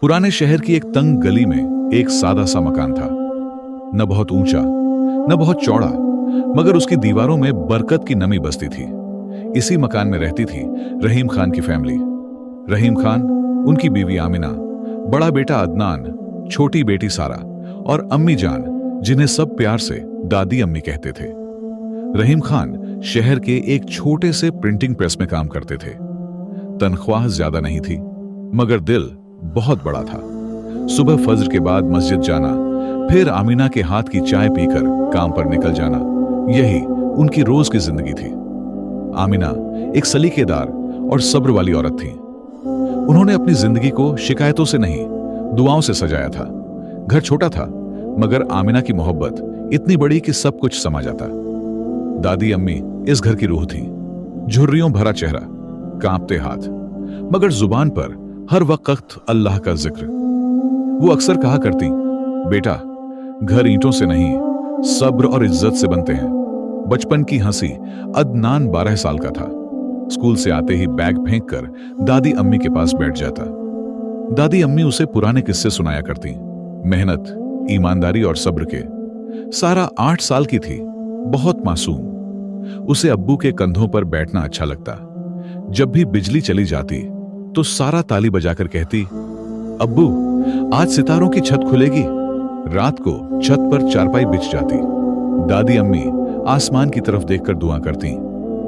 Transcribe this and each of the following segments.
पुराने शहर की एक तंग गली में एक सादा सा मकान था। न बहुत ऊंचा, न बहुत चौड़ा, मगर उसकी दीवारों में बरकत की नमी बसती थी। इसी मकान में रहती थी रहीम खान की फैमिली। रहीम खान, उनकी बीवी आमिना, बड़ा बेटा अदनान, छोटी बेटी सारा और अम्मी जान, जिन्हें सब प्यार से दादी अम्मी कहते थे। रहीम खान शहर के एक छोटे से प्रिंटिंग प्रेस में काम करते थे। तनख्वाह ज्यादा नहीं थी, मगर दिल बहुत बड़ा था। सुबह फज्र के बाद मस्जिद जाना, फिर आमिना के हाथ की चाय पीकर काम पर निकल जाना, यही उनकी रोज की जिंदगी थी। आमिना एक सलीकेदार और सब्र वाली औरत थी। उन्होंने अपनी जिंदगी को शिकायतों से नहीं, दुआओं से सजाया था। घर छोटा था, मगर आमिना की मोहब्बत इतनी बड़ी कि सब कुछ समा जाता। दादी अम्मी इस घर की रूह थी। झुर्रियों भरा चेहरा, कांपते हाथ, मगर जुबान पर हर वक्त अल्लाह का जिक्र। वो अक्सर कहा करती, बेटा, घर ईंटों से नहीं, सब्र और इज्जत से बनते हैं। बचपन की हंसी। अदनान 12 साल का था। स्कूल से आते ही बैग फेंककर दादी अम्मी के पास बैठ जाता। दादी अम्मी उसे पुराने किस्से सुनाया करती, मेहनत, ईमानदारी और सब्र के। सारा 8 साल की थी, बहुत मासूम। उसे अब्बू के कंधों पर बैठना अच्छा लगता। जब भी बिजली चली जाती तो सारा ताली बजाकर कहती, अब्बू, आज सितारों की छत खुलेगी। रात को छत पर चारपाई बिछ जाती। दादी अम्मी आसमान की तरफ देखकर दुआ करती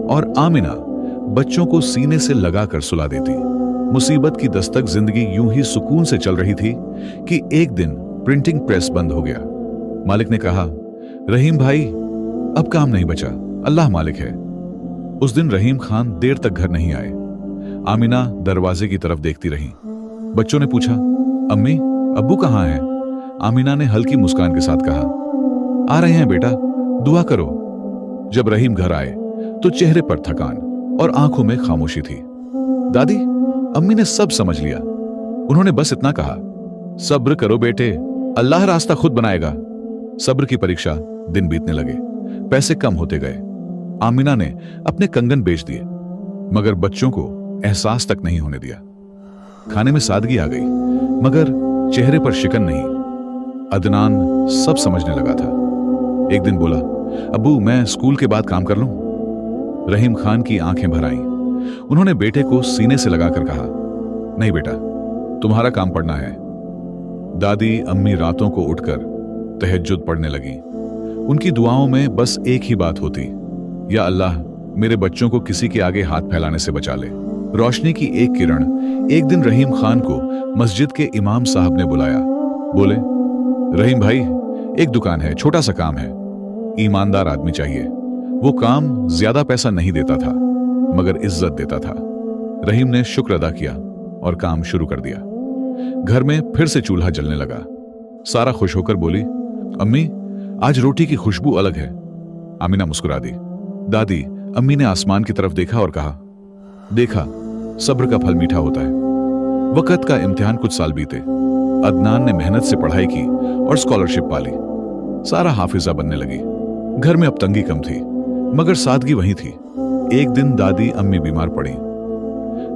और आमिना बच्चों को सीने से लगाकर सुला देती। मुसीबत की दस्तक जिंदगी यूं ही सुकून से चल रही थी कि एक दिन प्रिंटिंग प्रेस बंद हो गया। मालिक ने कहा, रहीम भाई, अब काम नहीं बचा, अल्लाह मालिक है। उस दिन रहीम खान देर तक घर नहीं आए। आमिना दरवाजे की तरफ देखती रही। बच्चों ने पूछा, अम्मी, अब्बू कहाँ हैं? आमिना ने हल्की मुस्कान के साथ कहा, आ रहे हैं बेटा, दुआ करो। जब रहीम घर आए तो चेहरे पर थकान और आंखों में खामोशी थी। दादी अम्मी ने सब समझ लिया। उन्होंने बस इतना कहा, सब्र करो बेटे, अल्लाह रास्ता खुद बनाएगा। सब्र की परीक्षा दिन बीतने लगे। पैसे कम होते गए। आमिना ने अपने कंगन बेच दिए, मगर बच्चों को एहसास तक नहीं होने दिया। खाने में सादगी आ गई, मगर चेहरे पर शिकन नहीं। अदनान सब समझने लगा था। एक दिन बोला, अब्बू, मैं स्कूल के बाद काम कर लूं? रहीम खान की आंखें भर आईं। उन्होंने बेटे को सीने से लगाकर कहा, नहीं बेटा, तुम्हारा काम पढ़ना है। दादी अम्मी रातों को उठकर तहज्जुद पढ़ने लगी। उनकी दुआओं में बस एक ही बात होती, या अल्लाह, मेरे बच्चों को किसी के आगे हाथ फैलाने से बचा ले। रोशनी की एक किरण एक दिन रहीम खान को मस्जिद के इमाम साहब ने बुलाया। बोले, रहीम भाई, एक दुकान है, छोटा सा काम है, ईमानदार आदमी चाहिए। वो काम ज्यादा पैसा नहीं देता था, मगर इज्जत देता था। रहीम ने शुक्र अदा किया और काम शुरू कर दिया। घर में फिर से चूल्हा जलने लगा। सारा खुश होकर बोली, अम्मी, आज रोटी की खुशबू अलग है। आमिना मुस्कुरा दी। दादी अम्मी ने आसमान की तरफ देखा और कहा, देखा, सब्र का फल मीठा होता है। वक्त का इम्तिहान कुछ साल बीते। अदनान ने मेहनत से पढ़ाई की और स्कॉलरशिप पाली। सारा हाफिजा बनने लगी। घर में अब तंगी कम थी, मगर सादगी वही थी। एक दिन दादी अम्मी बीमार पड़ी।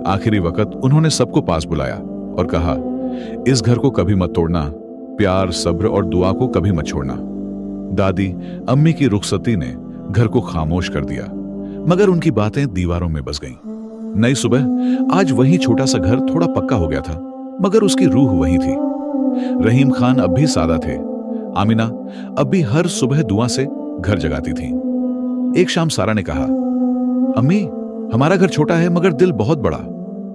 आखिरी वक्त उन्होंने सबको पास बुलाया और कहा, इस घर को कभी मत तोड़ना, प्यार, सब्र और दुआ को कभी मत छोड़ना। दादी अम्मी की रुखसती ने घर को खामोश कर दिया, मगर उनकी बातें दीवारों में बस गईं। नई सुबह। आज वही छोटा सा घर थोड़ा पक्का हो गया था, मगर उसकी रूह वही थी। रहीम खान अब भी सादा थे। आमिना अब भी हर सुबह दुआ से घर जगाती थी। एक शाम सारा ने कहा, अम्मी, हमारा घर छोटा है मगर दिल बहुत बड़ा।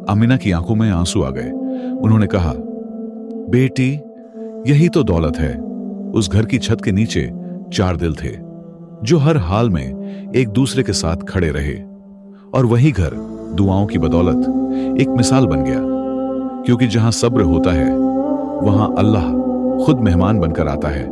आमिना की आंखों में आंसू आ गए। उन्होंने कहा, बेटी, यही तो दौलत है। उस घर की छत के नीचे 4 दिल थे, जो हर हाल में एक दूसरे के साथ खड़े रहे। और वही घर दुआओं की बदौलत एक मिसाल बन गया, क्योंकि जहां सब्र होता है, वहां अल्लाह खुद मेहमान बनकर आता है।